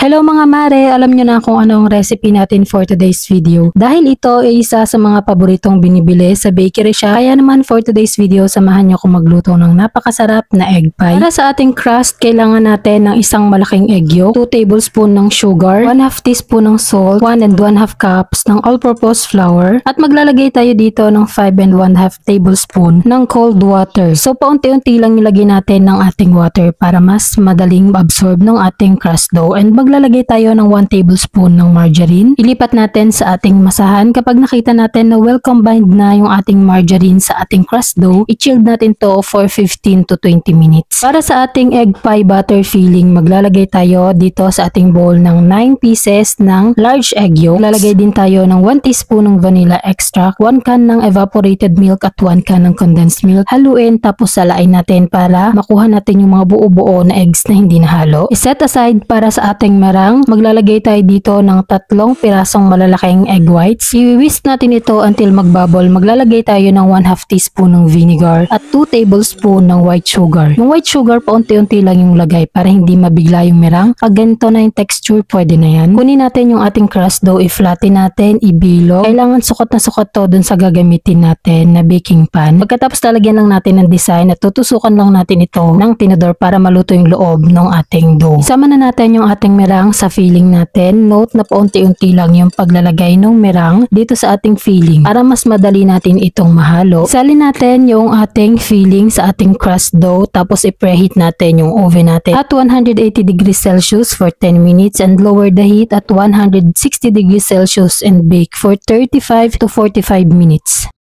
Hello mga mare, alam nyo na kung ano ang recipe natin for today's video. Dahil ito ay isa sa mga paboritong binibili sa bakery shop, kaya naman for today's video, samahan nyo akong magluto ng napakasarap na egg pie. Para sa ating crust, kailangan natin ng isang malaking egg yolk, 2 tablespoon ng sugar, 1/2 teaspoon ng salt, 1 and 1/2 cups ng all-purpose flour, at maglalagay tayo dito ng 5 and 1/2 tablespoon ng cold water. So paunti-unti lang nilagay natin ng ating water para mas madaling absorb ng ating crust dough. And maglalagay tayo ng 1 tablespoon ng margarine. Ilipat natin sa ating masahan. Kapag nakita natin na well combined na yung ating margarine sa ating crust dough, i-chilled natin to for 15 to 20 minutes. Para sa ating egg pie batter filling, maglalagay tayo dito sa ating bowl ng 9 pieces ng large egg yolk. Lalagay din tayo ng 1 teaspoon ng vanilla extract, 1 can ng evaporated milk at 1 can ng condensed milk. Haluin tapos salain natin para makuha natin yung mga buo-buo na eggs na hindi nahalo. I-set aside para sa ating marang. Maglalagay tayo dito ng 3 pirasong malalaking egg whites. I-whisk natin ito until magbubble. Maglalagay tayo ng 1/2 teaspoon ng vinegar at 2 tablespoon ng white sugar. Yung white sugar paunti-unti lang yung lagay para hindi mabigla yung merang. Pag ganito na yung texture, pwede na yan. Kunin natin yung ating crust dough, i-flatten natin, ibilog. Kailangan sukat na sukat to dun sa gagamitin natin na baking pan. Pagkatapos lalagyan lang natin ng design at tutusukan lang natin ito ng tinidor para maluto yung loob ng ating dough. Isama na natin yung ating merang sa filling natin. Note na paunti-unti lang yung paglalagay ng merang dito sa ating filling para mas madali natin itong mahalo. Salin natin yung ating filling sa ating crust dough tapos i-preheat natin yung oven natin at 180 degrees Celsius for 10 minutes and lower the heat at 160 degrees Celsius and bake for 35 to 45 minutes.